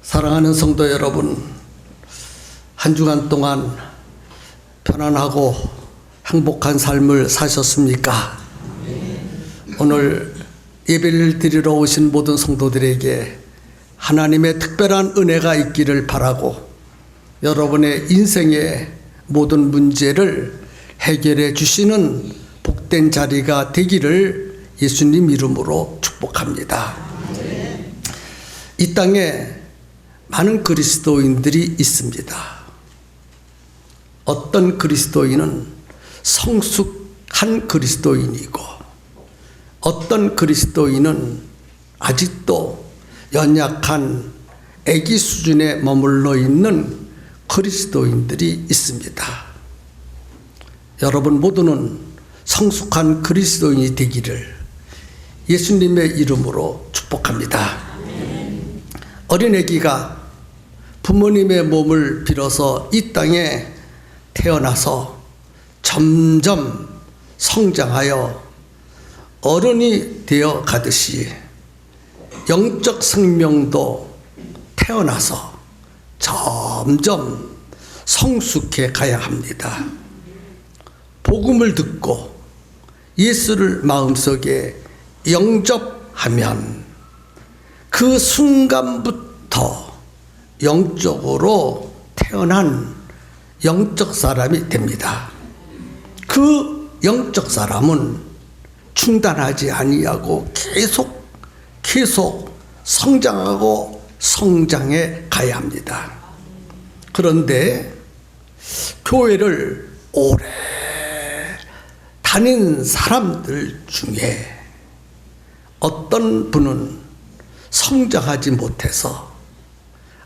사랑하는 성도 여러분, 한 주간 동안 편안하고 행복한 삶을 사셨습니까? 오늘 예배를 드리러 오신 모든 성도들에게 하나님의 특별한 은혜가 있기를 바라고 여러분의 인생의 모든 문제를 해결해 주시는 복된 자리가 되기를 예수님 이름으로 축복합니다. 이 땅에 많은 그리스도인들이 있습니다. 어떤 그리스도인은 성숙한 그리스도인이고 어떤 그리스도인은 아직도 연약한 아기 수준에 머물러 있는 그리스도인들이 있습니다. 여러분 모두는 성숙한 그리스도인이 되기를 예수님의 이름으로 축복합니다. 어린아기가 부모님의 몸을 빌어서 이 땅에 태어나서 점점 성장하여 어른이 되어 가듯이 영적 생명도 태어나서 점점 성숙해 가야 합니다. 복음을 듣고 예수를 마음속에 영접하면 그 순간부터 영적으로 태어난 영적 사람이 됩니다. 그 영적 사람은 중단하지 아니하고 계속 성장하고 성장해 가야 합니다. 그런데 교회를 오래 다닌 사람들 중에 어떤 분은 성장하지 못해서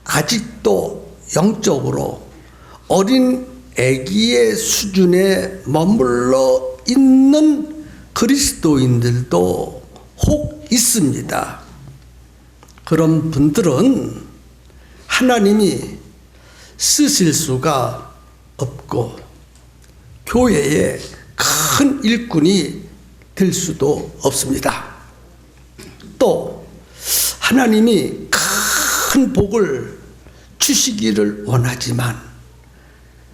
아직도 영적으로 어린 아기의 수준에 머물러 있는 그리스도인들도 혹 있습니다. 그런 분들은 하나님이 쓰실 수가 없고 교회의 큰 일꾼이 될 수도 없습니다. 또 하나님이 큰 복을 주시기를 원하지만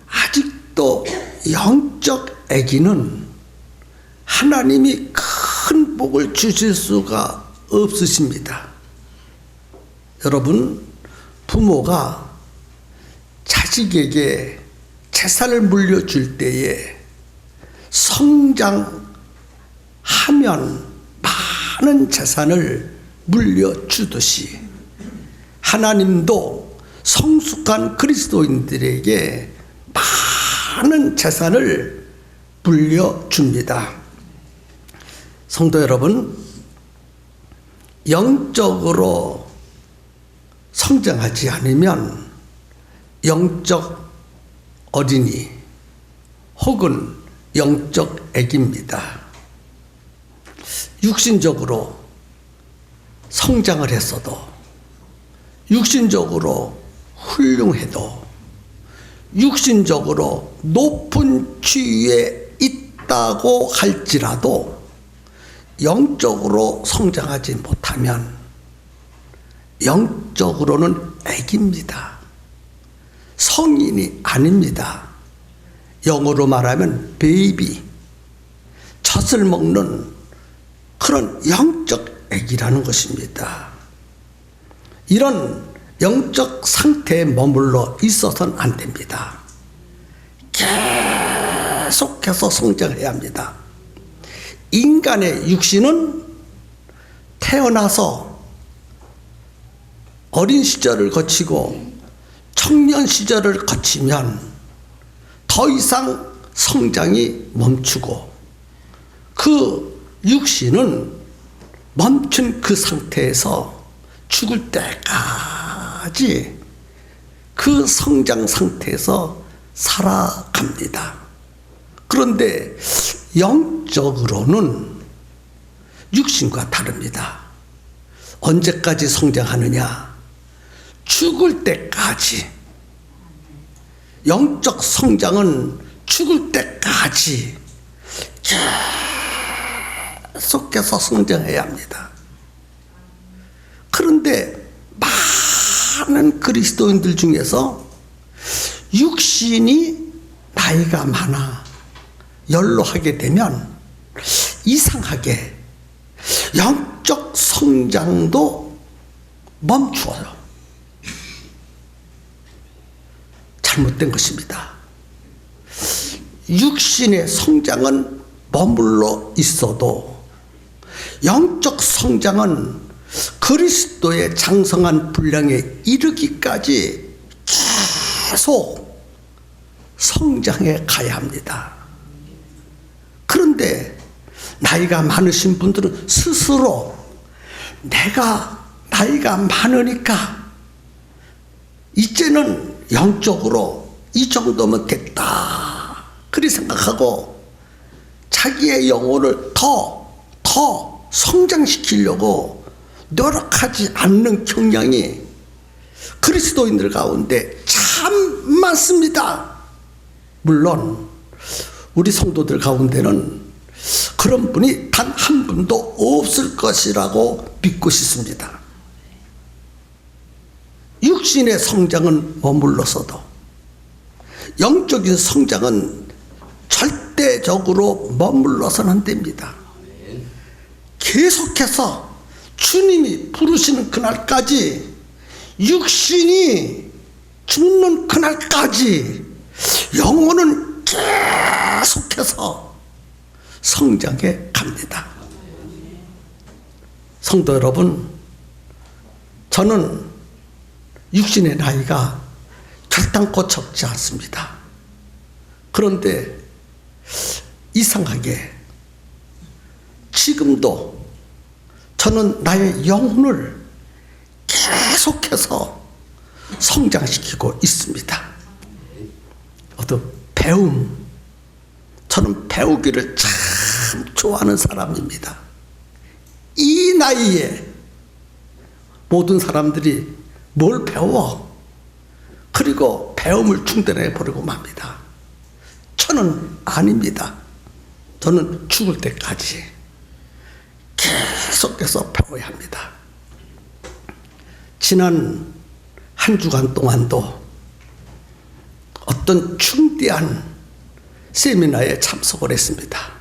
아직도 영적 아기는 하나님이 큰 복을 주실 수가 없으십니다. 여러분, 부모가 자식에게 재산을 물려줄 때에 성장하면 많은 재산을 물려주듯이 하나님도 성숙한 그리스도인들에게 많은 재산을 물려줍니다. 성도 여러분, 영적으로 성장하지 않으면 영적 어린이 혹은 영적 아기입니다. 육신적으로 성장을 했어도 육신적으로 훌륭해도 육신적으로 높은 지위에 있다고 할지라도 영적으로 성장하지 못하면 영적으로는 아기입니다. 성인이 아닙니다. 영어로 말하면 베이비, 젖을 먹는 그런 영적 아기라는 것입니다. 이런 영적 상태에 머물러 있어서는 안 됩니다. 계속해서 성장해야 합니다. 인간의 육신은 태어나서 어린 시절을 거치고 청년 시절을 거치면 더 이상 성장이 멈추고 그 육신은 멈춘 그 상태에서 죽을 때까지 그 성장 상태에서 살아갑니다. 그런데 영적으로는 육신과 다릅니다. 언제까지 성장하느냐? 죽을 때까지. 영적 성장은 죽을 때까지 계속해서 성장해야 합니다. 그런데 많은 그리스도인들 중에서 육신이 나이가 많아 연로하게 되면 이상하게 영적 성장도 멈추어요. 잘못된 것입니다. 육신의 성장은 머물러 있어도 영적 성장은 그리스도의 장성한 분량에 이르기까지 계속 성장해 가야 합니다. 그런데 나이가 많으신 분들은 스스로 내가 나이가 많으니까 이제는 영적으로 이 정도면 됐다 그리 생각하고 자기의 영혼을 더 성장시키려고 노력하지 않는 경향이 그리스도인들 가운데 참 많습니다. 물론 우리 성도들 가운데는 그런 분이 단 한 분도 없을 것이라고 믿고 싶습니다. 육신의 성장은 머물러서도 영적인 성장은 절대적으로 머물러서는 안 됩니다. 계속해서 주님이 부르시는 그날까지, 육신이 죽는 그날까지 영혼은 계속해서 성장해 갑니다. 성도 여러분, 저는 육신의 나이가 결단코 적지 않습니다. 그런데 이상하게 지금도 저는 나의 영혼을 계속해서 성장시키고 있습니다. 어떤 배움, 저는 배우기를 참 좋아하는 사람입니다. 이 나이에 모든 사람들이 뭘 배워? 그리고 배움을 충전해 버리고 맙니다. 저는 아닙니다. 저는 죽을 때까지 계속해서 배워야 합니다. 지난 한 주간 동안도 어떤 중대한 세미나에 참석을 했습니다.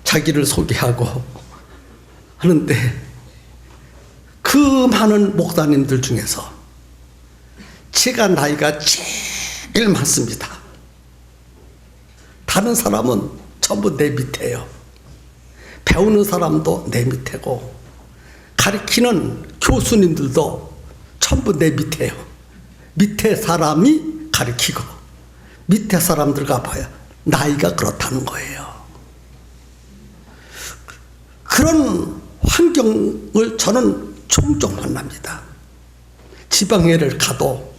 자기를 소개하고 하는데 그 많은 목사님들 중에서 제가 나이가 제일 많습니다. 다른 사람은 전부 내 밑에요. 배우는 사람도 내 밑에고 가르치는 교수님들도 전부 내 밑에요. 밑에 사람이 가르치고 밑에 사람들과 봐야 나이가 그렇다는 거예요. 그런 환경을 저는 종종 만납니다. 지방회를 가도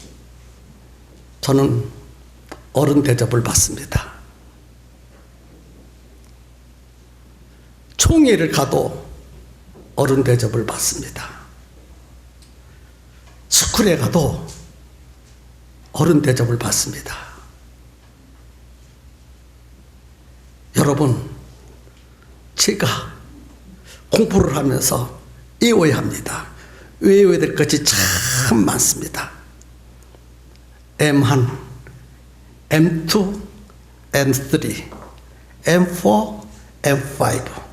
저는 어른 대접을 받습니다. 총회를 가도 어른 대접을 받습니다. 스쿨에 가도 어른 대접을 받습니다. 여러분, 제가 공부를 하면서 외워야 합니다. 외워야 될 것이 참 많습니다. M1, M2, M3, M4, M5,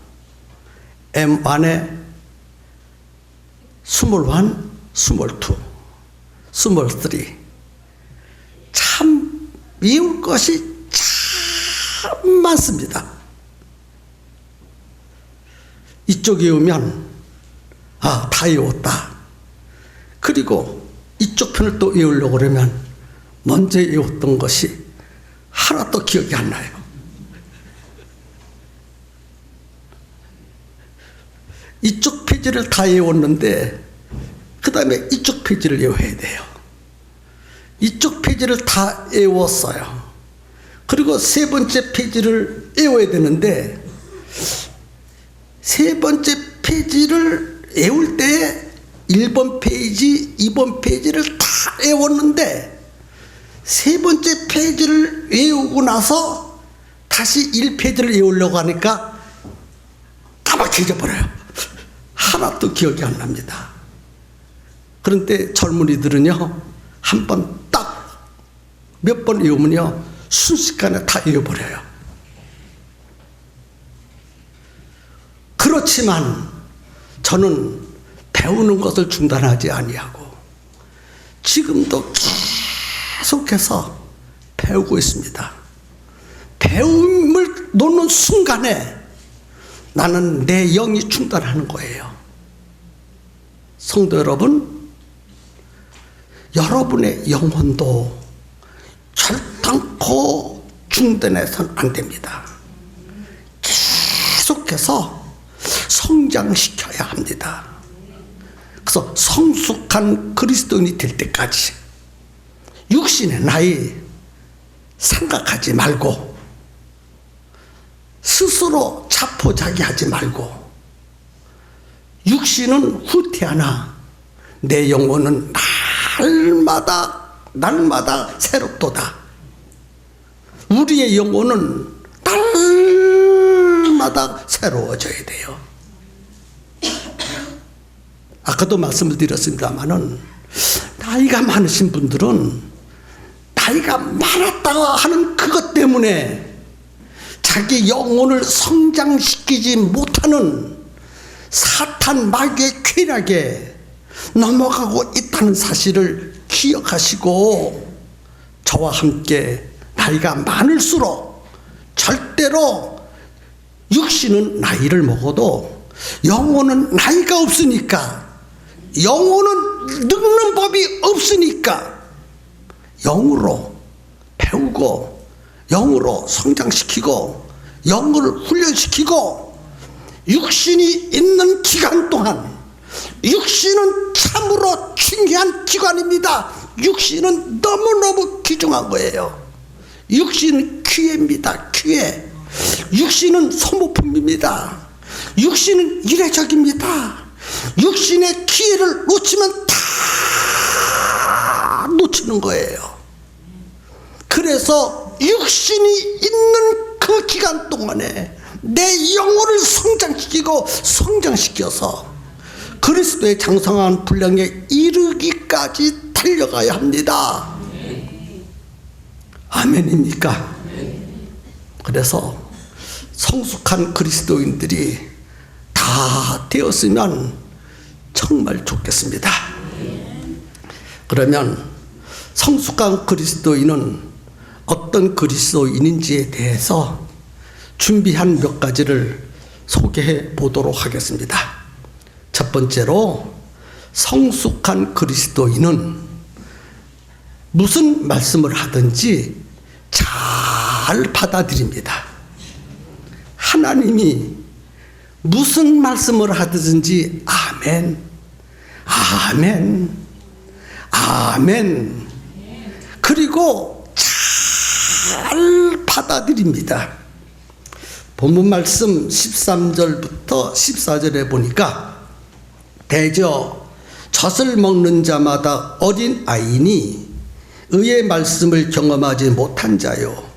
M1에 21, 22, 23. 참 외울 것이 참 많습니다. 이쪽에 오면 다 외웠다. 그리고 이쪽 편을 또 외우려고 그러면 먼저 외웠던 것이 하나도 기억이 안 나요. 이쪽 페이지를 다 외웠는데 그 다음에 이쪽 페이지를 외워야 돼요. 이쪽 페이지를 다 외웠어요. 그리고 세 번째 페이지를 외워야 되는데 세 번째 페이지를 외울 때 1번 페이지, 2번 페이지를 다 외웠는데 세 번째 페이지를 외우고 나서 다시 1페이지를 외우려고 하니까 까맣게 잊어버려요. 하나도 기억이 안 납니다. 그런데 젊은이들은요, 한 번 딱, 몇 번 외우면요, 순식간에 다 외워버려요. 그렇지만 저는 배우는 것을 중단하지 아니하고 지금도 계속해서 배우고 있습니다. 배움을 놓는 순간에 나는 내 영이 중단하는 거예요. 성도 여러분, 여러분의 영혼도 절단코 중단해서는 안 됩니다. 계속해서 성장시켜야 합니다. 그래서 성숙한 그리스도인이 될 때까지 육신의 나이 생각하지 말고 스스로 자포자기하지 말고 육신은 후퇴하나 내 영혼은 날마다 새롭도다. 우리의 영혼은 날마다 새로워져야 돼요. 아까도 말씀을 드렸습니다마는 나이가 많으신 분들은 나이가 많았다고 하는 그것 때문에 자기 영혼을 성장시키지 못하는 사탄 마귀의 쾌락에 넘어가고 있다는 사실을 기억하시고 저와 함께 나이가 많을수록 절대로 육신은 나이를 먹어도 영혼은 나이가 없으니까, 영혼은 늙는 법이 없으니까 영으로 배우고 영으로 성장시키고 영을 훈련시키고 육신이 있는 기간 동안, 육신은 참으로 중요한 기관입니다. 육신은 너무너무 귀중한 거예요. 육신은 기회입니다. 기회. 육신은 소모품입니다. 육신은 이례적입니다. 육신의 기회를 놓치면 다 놓치는 거예요. 그래서 육신이 있는 그 기간 동안에 내 영혼을 성장시켜서 그리스도의 장성한 분량에 이르기까지 달려가야 합니다. 아멘입니까? 그래서 성숙한 그리스도인들이 다 되었으면 정말 좋겠습니다. 그러면 성숙한 그리스도인은 어떤 그리스도인인지에 대해서 준비한 몇 가지를 소개해 보도록 하겠습니다. 첫 번째로, 성숙한 그리스도인은 무슨 말씀을 하든지 잘 받아들입니다. 하나님이 무슨 말씀을 하든지 아멘, 아멘, 아멘. 그리고 잘 받아들입니다. 본문 말씀 13절부터 14절에 보니까 대저 젖을 먹는 자마다 어린 아이니 의의 말씀을 경험하지 못한 자요,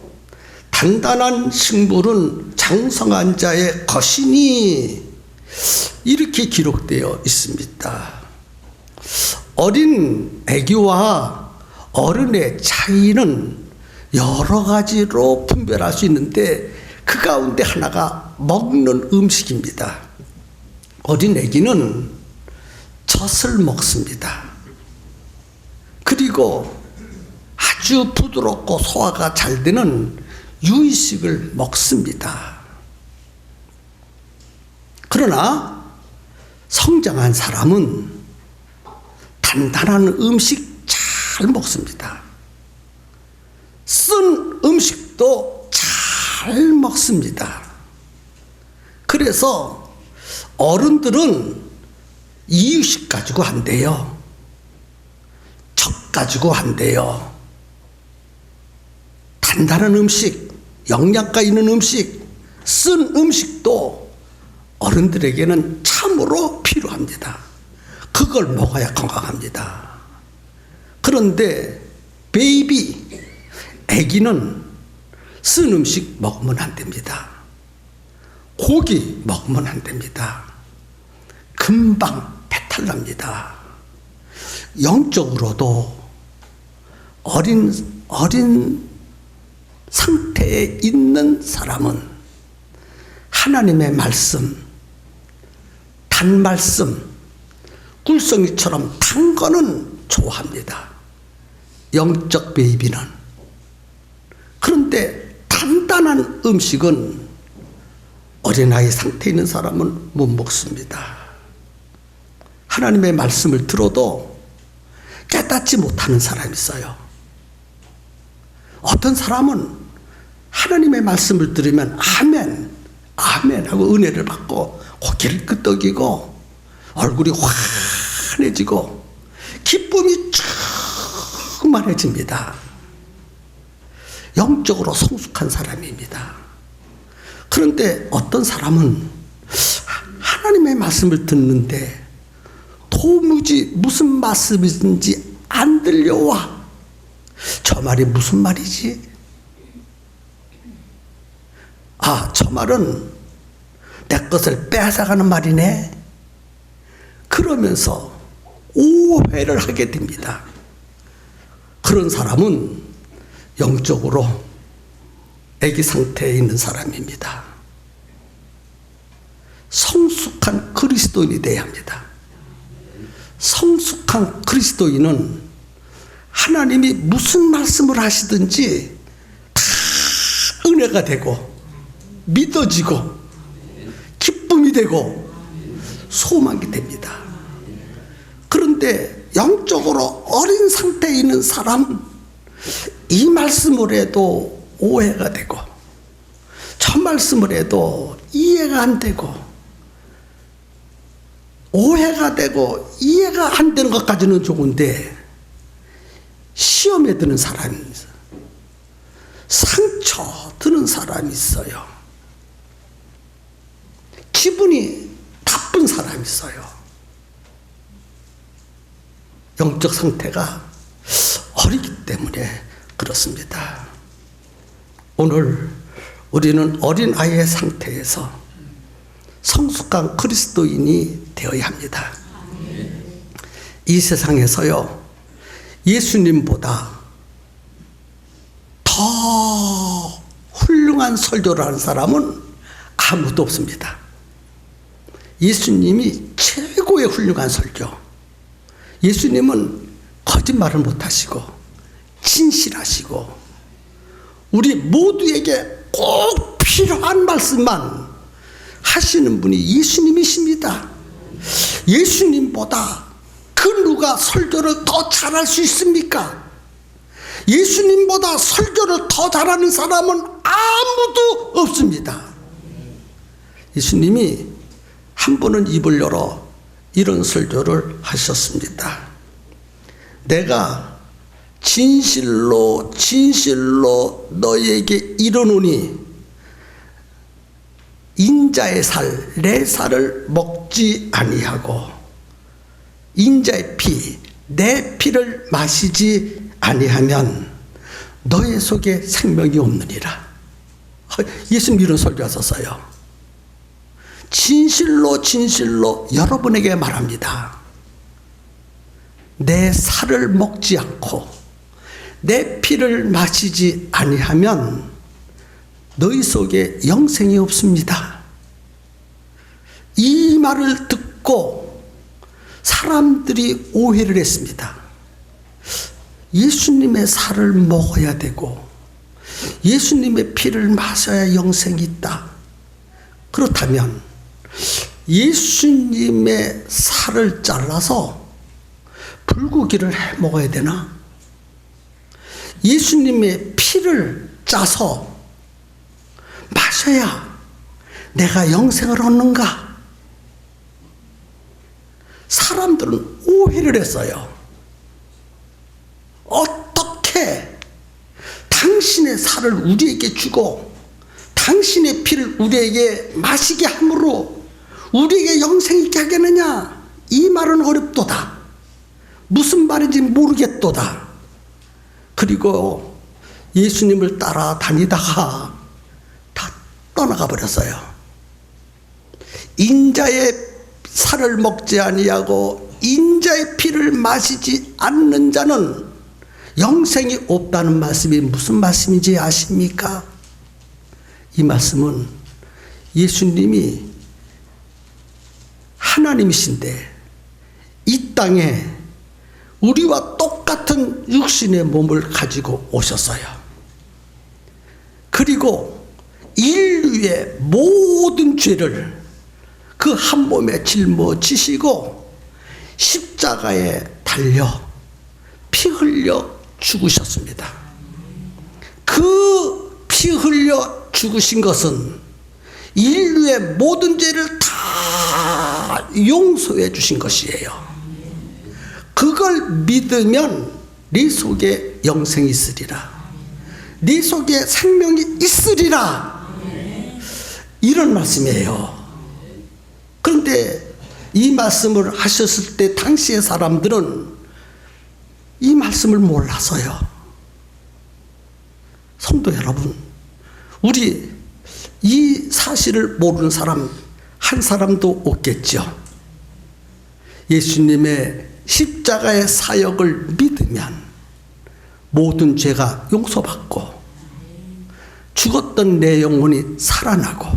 단단한 식물은 장성한 자의 것이니, 이렇게 기록되어 있습니다. 어린 아기와 어른의 차이는 여러 가지로 분별할 수 있는데 그 가운데 하나가 먹는 음식입니다. 어린 아기는 젖을 먹습니다. 그리고 아주 부드럽고 소화가 잘 되는 유의식을 먹습니다. 그러나 성장한 사람은 단단한 음식 잘 먹습니다. 쓴 음식도 잘 먹습니다. 그래서 어른들은 이유식 가지고 한대요. 적 가지고 한대요. 단단한 음식, 영양가 있는 음식, 쓴 음식도 어른들에게는 참으로 필요합니다. 그걸 먹어야 건강합니다. 그런데 베이비, 아기는 쓴 음식 먹으면 안 됩니다. 고기 먹으면 안 됩니다. 금방 배탈 납니다. 영적으로도 어린 상태에 있는 사람은 하나님의 말씀, 단말씀, 꿀송이처럼 단 거는 좋아합니다. 영적 베이비는. 그런데 단단한 음식은 어린아이 상태에 있는 사람은 못 먹습니다. 하나님의 말씀을 들어도 깨닫지 못하는 사람이 있어요. 어떤 사람은 하나님의 말씀을 들으면 아멘, 아멘 하고 은혜를 받고 고개를 끄덕이고 얼굴이 환해지고 기쁨이 충만해집니다. 영적으로 성숙한 사람입니다. 그런데 어떤 사람은 하나님의 말씀을 듣는데 도무지 무슨 말씀인지 안 들려와. 저 말이 무슨 말이지? 아, 저 말은 내 것을 뺏어가는 말이네. 그러면서 오해를 하게 됩니다. 그런 사람은 영적으로 애기 상태에 있는 사람입니다. 성숙한 그리스도인이 되어야 합니다. 성숙한 그리스도인은 하나님이 무슨 말씀을 하시든지 다 은혜가 되고 믿어지고 기쁨이 되고 소망이 됩니다. 그런데 영적으로 어린 상태에 있는 사람은 이 말씀을 해도 오해가 되고 저 말씀을 해도 이해가 안 되고 오해가 되고 이해가 안 되는 것까지는 좋은데 시험에 드는 사람이 있어요. 상처 드는 사람이 있어요. 기분이 나쁜 사람이 있어요. 영적 상태가 어리기 때문에 그렇습니다. 오늘 우리는 어린아이의 상태에서 성숙한 그리스도인이 되어야 합니다. 이 세상에서요, 예수님보다 더 훌륭한 설교를 하는 사람은 아무도 없습니다. 예수님이 최고의 훌륭한 설교. 예수님은 거짓말을 못하시고 진실하시고 우리 모두에게 꼭 필요한 말씀만 하시는 분이 예수님이십니다. 예수님보다 그 누가 설교를 더 잘할 수 있습니까? 예수님보다 설교를 더 잘하는 사람은 아무도 없습니다. 예수님이 한 번은 입을 열어 이런 설교를 하셨습니다. 내가 진실로 진실로 너희에게 이르노니 인자의 살, 내 살을 먹지 아니하고 인자의 피, 내 피를 마시지 아니하면 너희 속에 생명이 없느니라. 예수님 이런 설교하셨어요. 진실로 진실로 여러분에게 말합니다. 내 살을 먹지 않고 내 피를 마시지 아니하면 너희 속에 영생이 없습니다. 이 말을 듣고 사람들이 오해를 했습니다. 예수님의 살을 먹어야 되고 예수님의 피를 마셔야 영생이 있다. 그렇다면 예수님의 살을 잘라서 불고기를 해 먹어야 되나? 예수님의 피를 짜서 마셔야 내가 영생을 얻는가? 사람들은 오해를 했어요. 어떻게 당신의 살을 우리에게 주고 당신의 피를 우리에게 마시게 함으로 우리에게 영생이 있게 하겠느냐? 이 말은 어렵도다. 무슨 말인지 모르겠도다. 그리고 예수님을 따라다니다가 다 떠나가 버렸어요. 인자의 살을 먹지 아니하고 인자의 피를 마시지 않는 자는 영생이 없다는 말씀이 무슨 말씀인지 아십니까? 이 말씀은 예수님이 하나님이신데 이 땅에 우리와 똑같은 육신의 몸을 가지고 오셨어요. 그리고 인류의 모든 죄를 그 한 몸에 짊어지시고 십자가에 달려 피 흘려 죽으셨습니다. 그 피 흘려 죽으신 것은 인류의 모든 죄를 다 용서해 주신 것이에요. 그걸 믿으면 네 속에 영생이 있으리라. 네 속에 생명이 있으리라. 이런 말씀이에요. 그런데 이 말씀을 하셨을 때 당시의 사람들은 이 말씀을 몰라서요. 성도 여러분, 우리 이 사실을 모르는 사람 한 사람도 없겠죠. 예수님의 십자가의 사역을 믿으면 모든 죄가 용서받고 죽었던 내 영혼이 살아나고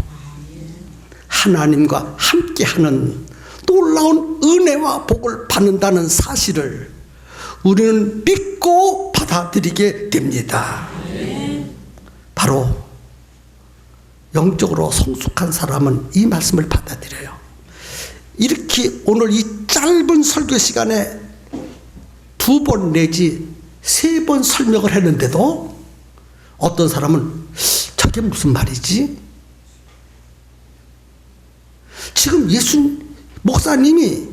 하나님과 함께하는 놀라운 은혜와 복을 받는다는 사실을 우리는 믿고 받아들이게 됩니다. 바로 영적으로 성숙한 사람은 이 말씀을 받아들여요. 이렇게 오늘 이 짧은 설교 시간에 2번 내지 3번 설명을 했는데도 어떤 사람은 저게 무슨 말이지? 지금 목사님이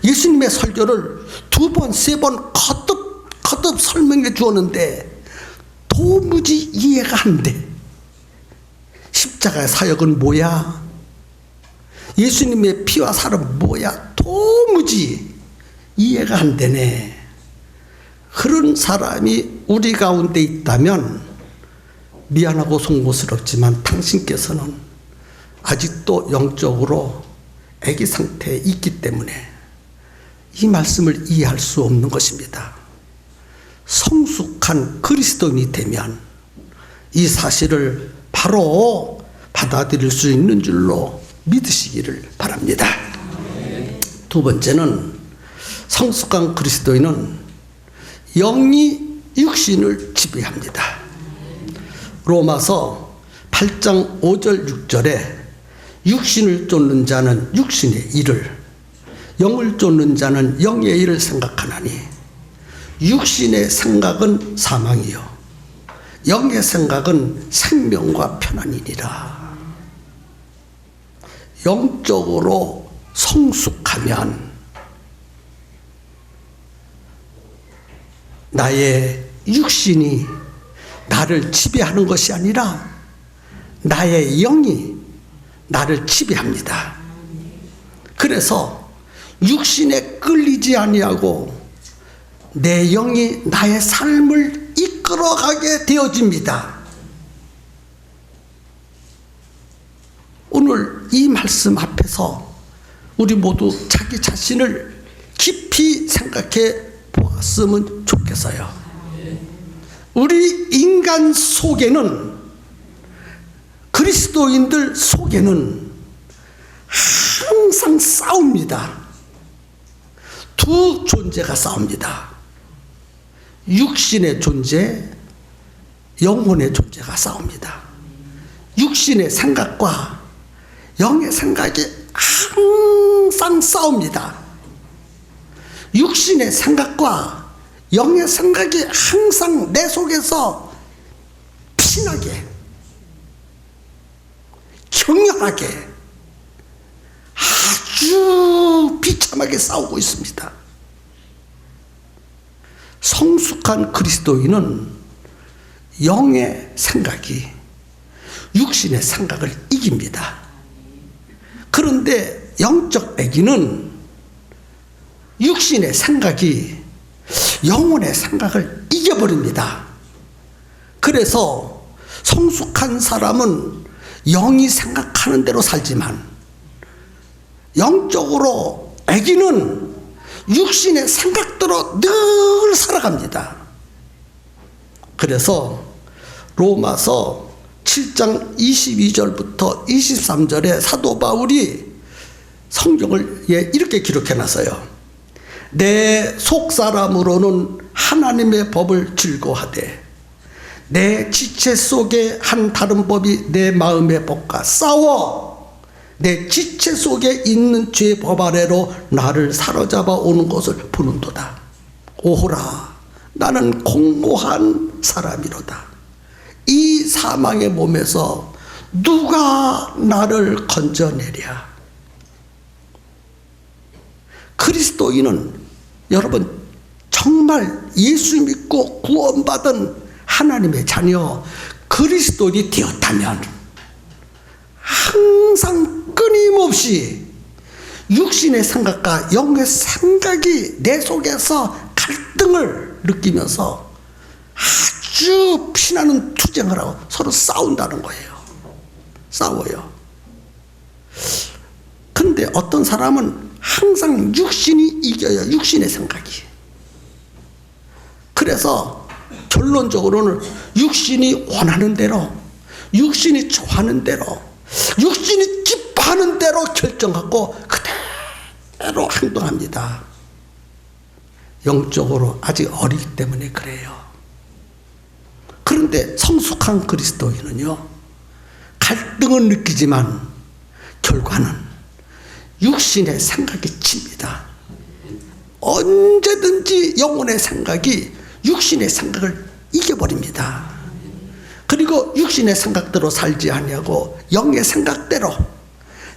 예수님의 설교를 2번, 3번 거듭 설명해 주었는데 도무지 이해가 안 돼. 십자가의 사역은 뭐야? 예수님의 피와 살은 뭐야? 도무지 이해가 안 되네. 그런 사람이 우리 가운데 있다면 미안하고 송구스럽지만 당신께서는 아직도 영적으로 애기 상태에 있기 때문에 이 말씀을 이해할 수 없는 것입니다. 성숙한 그리스도인이 되면 이 사실을 바로 받아들일 수 있는 줄로 믿으시기를 바랍니다. 2번째는 성숙한 그리스도인은 영이 육신을 지배합니다. 로마서 8장 5절 6절에 육신을 쫓는 자는 육신의 일을, 영을 쫓는 자는 영의 일을 생각하나니 육신의 생각은 사망이요 영의 생각은 생명과 편안이니라. 영적으로 성숙하면 나의 육신이 나를 지배하는 것이 아니라 나의 영이 나를 지배합니다. 그래서 육신에 끌리지 아니하고 내 영이 나의 삶을 이끌어가게 되어집니다. 오늘 이 말씀 앞에서 우리 모두 자기 자신을 깊이 생각해 보았으면 좋겠어요. 우리 인간 속에는, 그리스도인들 속에는 항상 싸웁니다. 두 존재가 싸웁니다. 육신의 존재, 영혼의 존재가 싸웁니다. 육신의 생각과 영의 생각이 항상 싸웁니다. 육신의 생각과 영의 생각이 항상 내 속에서 피나게, 격렬하게, 아주 비참하게 싸우고 있습니다. 성숙한 그리스도인은 영의 생각이 육신의 생각을 이깁니다. 그런데 영적 애기는 육신의 생각이 영혼의 생각을 이겨버립니다. 그래서 성숙한 사람은 영이 생각하는 대로 살지만 영적으로 애기는 육신의 생각대로 늘 살아갑니다. 그래서 로마서 7장 22절부터 23절에 사도 바울이 성경을 이렇게 기록해 놨어요. 내 속사람으로는 하나님의 법을 즐거워하되 내 지체 속에 한 다른 법이 내 마음의 법과 싸워 내 지체 속에 있는 죄 법 아래로 나를 사로잡아 오는 것을 보는도다. 오호라, 나는 공고한 사람이로다. 이 사망의 몸에서 누가 나를 건져내랴. 그리스도인은 여러분 정말 예수 믿고 구원받은 하나님의 자녀 그리스도인이 되었다면 항상 끊임없이 육신의 생각과 영의 생각이 내 속에서 갈등을 느끼면서 아주 피나는 투쟁을 하고 서로 싸운다는 거예요. 싸워요. 그런데 어떤 사람은 항상 육신이 이겨요. 육신의 생각이. 그래서 결론적으로는 육신이 원하는 대로, 육신이 좋아하는 대로, 육신이 기뻐하는 대로 결정하고 그대로 행동합니다. 영적으로 아직 어리기 때문에 그래요. 그런데 성숙한 그리스도인은요, 갈등은 느끼지만 결과는 육신의 생각이 칩니다. 언제든지 영혼의 생각이 육신의 생각을 이겨버립니다. 그리고 육신의 생각대로 살지 아니하고 영의 생각대로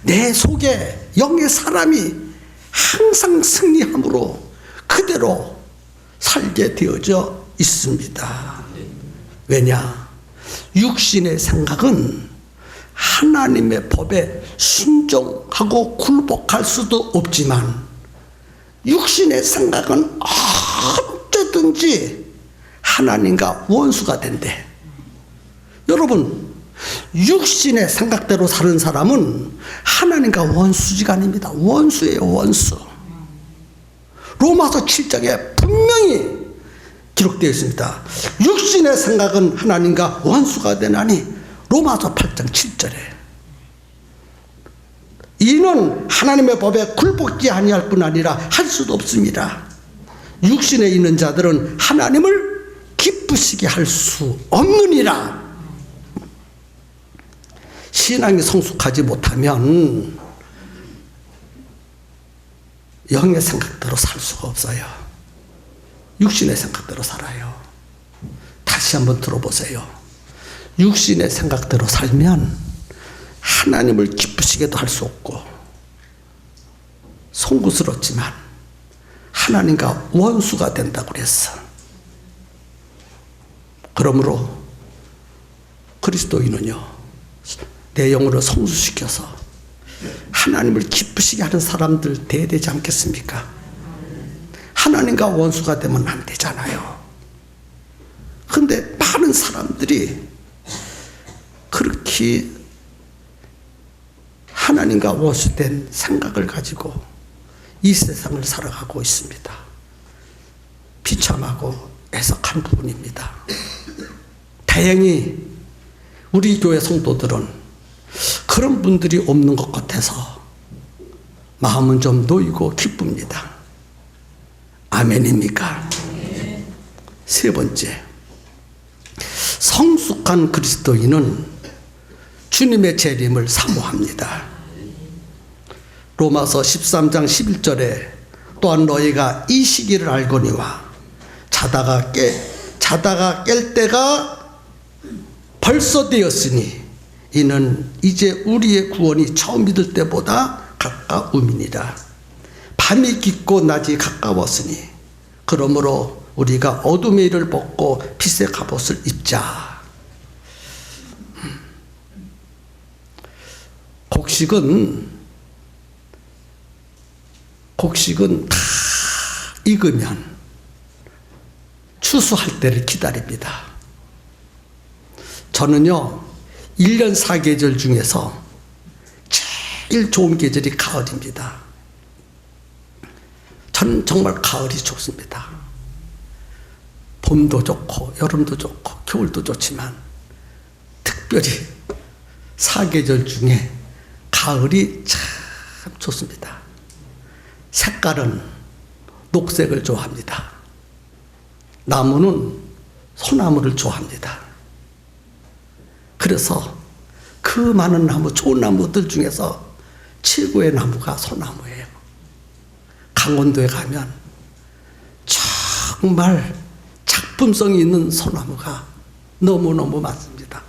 내 속에 영의 사람이 항상 승리함으로 그대로 살게 되어져 있습니다. 왜냐? 육신의 생각은 하나님의 법에 순종하고 굴복할 수도 없지만 육신의 생각은 언제든지 하나님과 원수가 된대. 여러분, 육신의 생각대로 사는 사람은 하나님과 원수지간입니다. 원수예요, 원수. 로마서 7장에 분명히 기록되어 있습니다. 육신의 생각은 하나님과 원수가 되나니 로마서 8장 7절에 이는 하나님의 법에 굴복지 아니할 뿐 아니라 할 수도 없습니다. 육신에 있는 자들은 하나님을 기쁘시게 할 수 없느니라. 신앙이 성숙하지 못하면 영의 생각대로 살 수가 없어요. 육신의 생각대로 살아요. 다시 한번 들어보세요. 육신의 생각대로 살면 하나님을 기쁘시게도 할 수 없고 송구스럽지만 하나님과 원수가 된다고 그랬어. 그러므로 그리스도인은요, 내 영혼을 성수시켜서 하나님을 기쁘시게 하는 사람들 돼야 되지 않겠습니까? 하나님과 원수가 되면 안 되잖아요. 그런데 많은 사람들이 그렇게 하나님과 원수된 생각을 가지고 이 세상을 살아가고 있습니다. 비참하고 애석한 부분입니다. 다행히 우리 교회 성도들은 그런 분들이 없는 것 같아서 마음은 좀 놓이고 기쁩니다. 아멘입니까? 세 번째, 성숙한 그리스도인은 주님의 재림을 사모합니다. 로마서 13장 11절에 또한 너희가 이 시기를 알거니와 자다가 깰 때가 벌써 되었으니 이는 이제 우리의 구원이 처음 믿을 때보다 가까움이니라. 밤이 깊고 낮이 가까웠으니 그러므로 우리가 어둠의 일을 벗고 빛의 갑옷을 입자. 곡식은 다 익으면 추수할 때를 기다립니다. 저는요, 1년 4계절 중에서 제일 좋은 계절이 가을입니다. 저는 정말 가을이 좋습니다. 봄도 좋고 여름도 좋고 겨울도 좋지만 특별히 사계절 중에 가을이 참 좋습니다. 색깔은 녹색을 좋아합니다. 나무는 소나무를 좋아합니다. 그래서 그 많은 나무, 좋은 나무들 중에서 최고의 나무가 소나무예요. 강원도에 가면 정말 작품성이 있는 소나무가 너무너무 많습니다.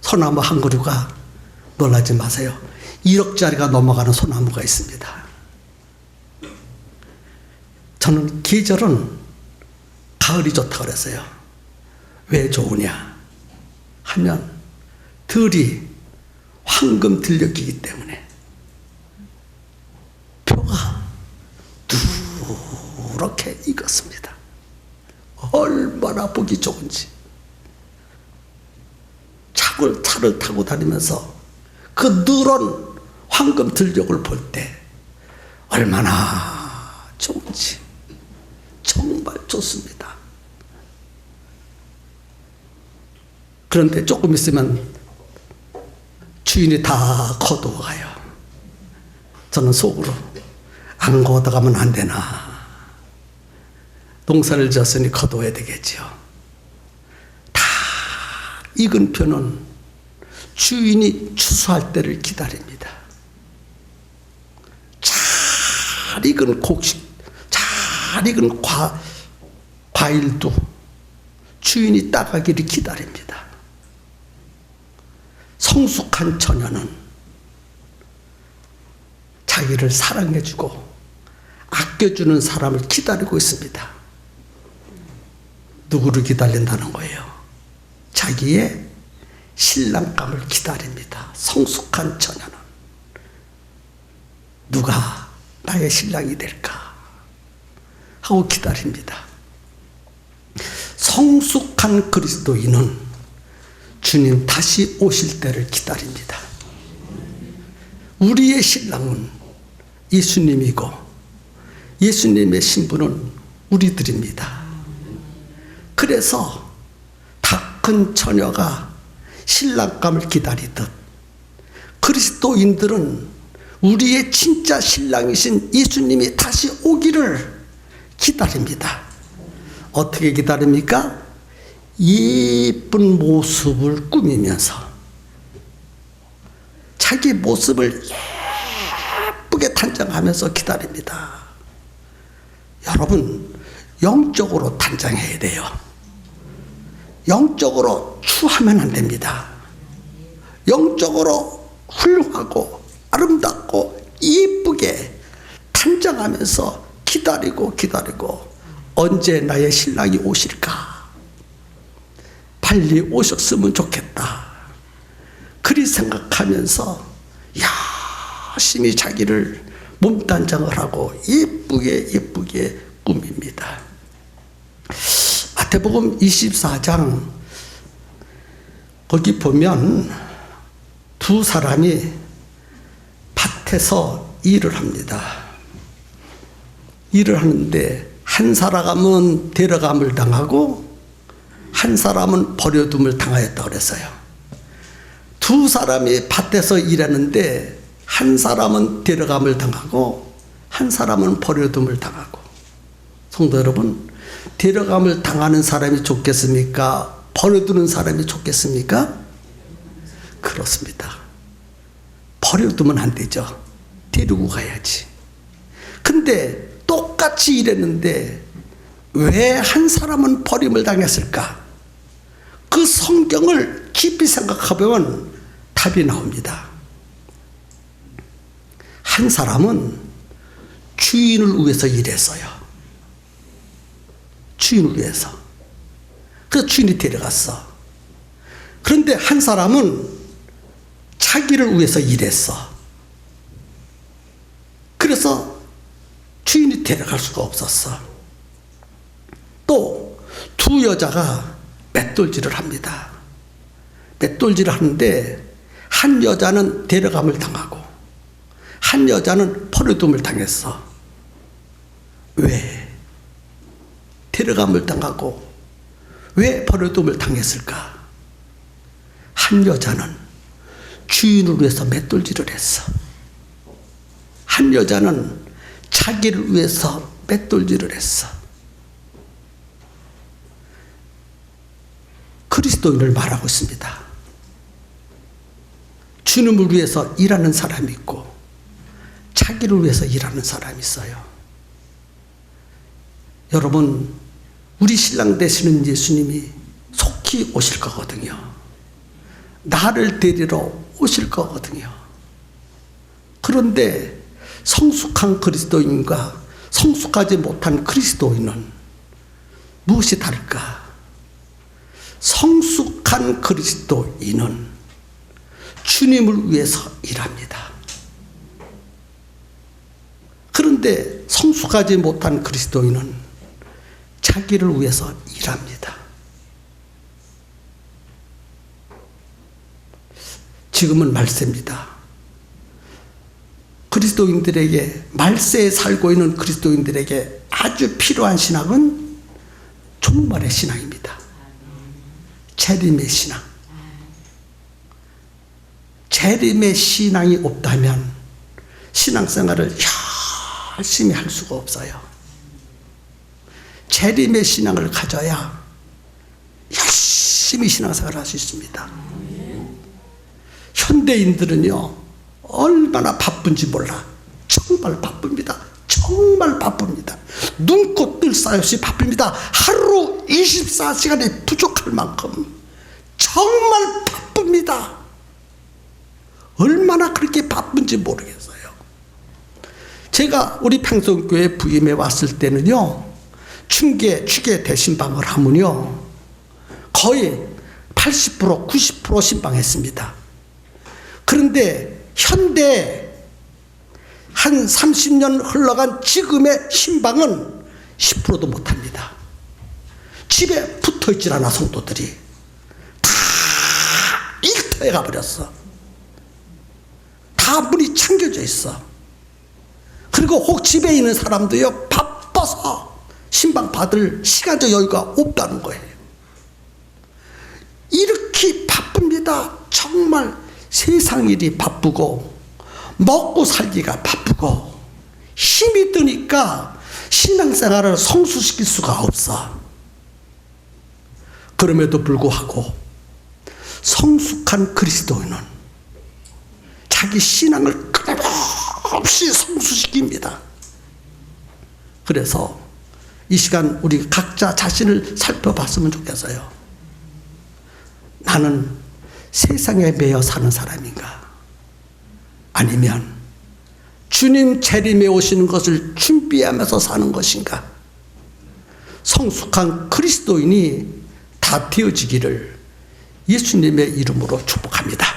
소나무 한 그루가 놀라지 마세요. 1억짜리가 넘어가는 소나무가 있습니다. 저는 계절은 가을이 좋다고 그랬어요. 왜 좋으냐 하면 들이 황금 들녘이기 때문에 표가 누렇게 익었습니다. 얼마나 보기 좋은지. 차를 타고 다니면서 그 누런 황금 들녘을 볼 때 얼마나 좋은지. 정말 좋습니다. 그런데 조금 있으면 주인이 다 거두어가요. 저는 속으로 안 거둬가면 안 되나. 농사를 지었으니 거둬야 되겠지요. 다 익은 표는 주인이 추수할 때를 기다립니다. 잘 익은 곡식, 잘 익은 과일도 주인이 따가기를 기다립니다. 성숙한 처녀는 자기를 사랑해주고 아껴주는 사람을 기다리고 있습니다. 누구를 기다린다는 거예요? 자기의 신랑감을 기다립니다. 성숙한 처녀는 누가 나의 신랑이 될까 하고 기다립니다. 성숙한 그리스도인은 주님 다시 오실 때를 기다립니다. 우리의 신랑은 예수님이고 예수님의 신부는 우리들입니다. 그래서 다 큰 처녀가 신랑감을 기다리듯 그리스도인들은 우리의 진짜 신랑이신 예수님이 다시 오기를 기다립니다. 어떻게 기다립니까? 예쁜 모습을 꾸미면서 자기 모습을 예쁘게 단장하면서 기다립니다. 여러분, 영적으로 단장해야 돼요. 영적으로 추하면 안 됩니다. 영적으로 훌륭하고 아름답고 예쁘게 단장하면서 기다리고 언제 나의 신랑이 오실까? 빨리 오셨으면 좋겠다. 그리 생각하면서 열심히 자기를 몸단장을 하고 예쁘게 꾸밉니다. 마태복음 24장 거기 보면 두 사람이 밭에서 일을 합니다. 일을 하는데 한 사람은 데려감을 당하고 한 사람은 버려둠을 당하였다고 그랬어요. 두 사람이 밭에서 일하는데 한 사람은 데려감을 당하고 한 사람은 버려둠을 당하고. 성도 여러분, 데려감을 당하는 사람이 좋겠습니까? 버려두는 사람이 좋겠습니까? 그렇습니다. 버려두면 안 되죠. 데리고 가야지. 근데 똑같이 일했는데 왜 한 사람은 버림을 당했을까? 그 성경을 깊이 생각해보면 답이 나옵니다. 한 사람은 주인을 위해서 일했어요. 주인을 위해서. 그래서 주인이 데려갔어. 그런데 한 사람은 자기를 위해서 일했어. 그래서 주인이 데려갈 수가 없었어. 또 두 여자가 맷돌질을 합니다. 맷돌질을 하는데 한 여자는 데려감을 당하고 한 여자는 버려둠을 당했어. 왜 데려감을 당하고 왜 버려둠을 당했을까? 한 여자는 주인을 위해서 맷돌질을 했어. 한 여자는 자기를 위해서 맷돌질을 했어. 그리스도인을 말하고 있습니다. 주님을 위해서 일하는 사람이 있고 자기를 위해서 일하는 사람이 있어요. 여러분, 우리 신랑 되시는 예수님이 속히 오실 거거든요. 나를 데리러 오실 거거든요. 그런데 성숙한 그리스도인과 성숙하지 못한 그리스도인은 무엇이 다를까? 성숙한 그리스도인은 주님을 위해서 일합니다. 그런데 성숙하지 못한 그리스도인은 자기를 위해서 일합니다. 지금은 말세입니다. 그리스도인들에게, 말세에 살고 있는 그리스도인들에게 아주 필요한 신앙은 종말의 신앙입니다. 재림의 신앙. 재림의 신앙이 없다면 신앙생활을 열심히 할 수가 없어요. 재림의 신앙을 가져야 열심히 신앙생활을 할 수 있습니다. 현대인들은요, 얼마나 바쁜지 몰라. 정말 바쁩니다. 정말 바쁩니다. 눈꽃 뜰 새 없이 바쁩니다. 하루 24시간이 부족할 만큼 정말 바쁩니다. 얼마나 그렇게 바쁜지 모르겠어요. 제가 우리 평성교회 부임에 왔을 때는요, 추계 대신방을 하면요, 거의 80% 90% 신방했습니다. 그런데 현대 한 30년 흘러간 지금의 신방은 10%도 못합니다. 집에 붙어있질 않아. 성도들이 다 일터에 가버렸어. 다 문이 잠겨져 있어. 그리고 혹 집에 있는 사람도요, 바빠서 신방 받을 시간적 여유가 없다는 거예요. 이렇게 바쁩니다. 정말 세상 일이 바쁘고 먹고 살기가 바쁘고 힘이 드니까 신앙생활을 성수시킬 수가 없어. 그럼에도 불구하고 성숙한 그리스도인은 자기 신앙을 끊임없이 성수시킵니다. 그래서 이 시간 우리 각자 자신을 살펴봤으면 좋겠어요. 나는 세상에 매여 사는 사람인가? 아니면 주님 재림에 오시는 것을 준비하면서 사는 것인가? 성숙한 그리스도인이 다 되어지기를 예수님의 이름으로 축복합니다.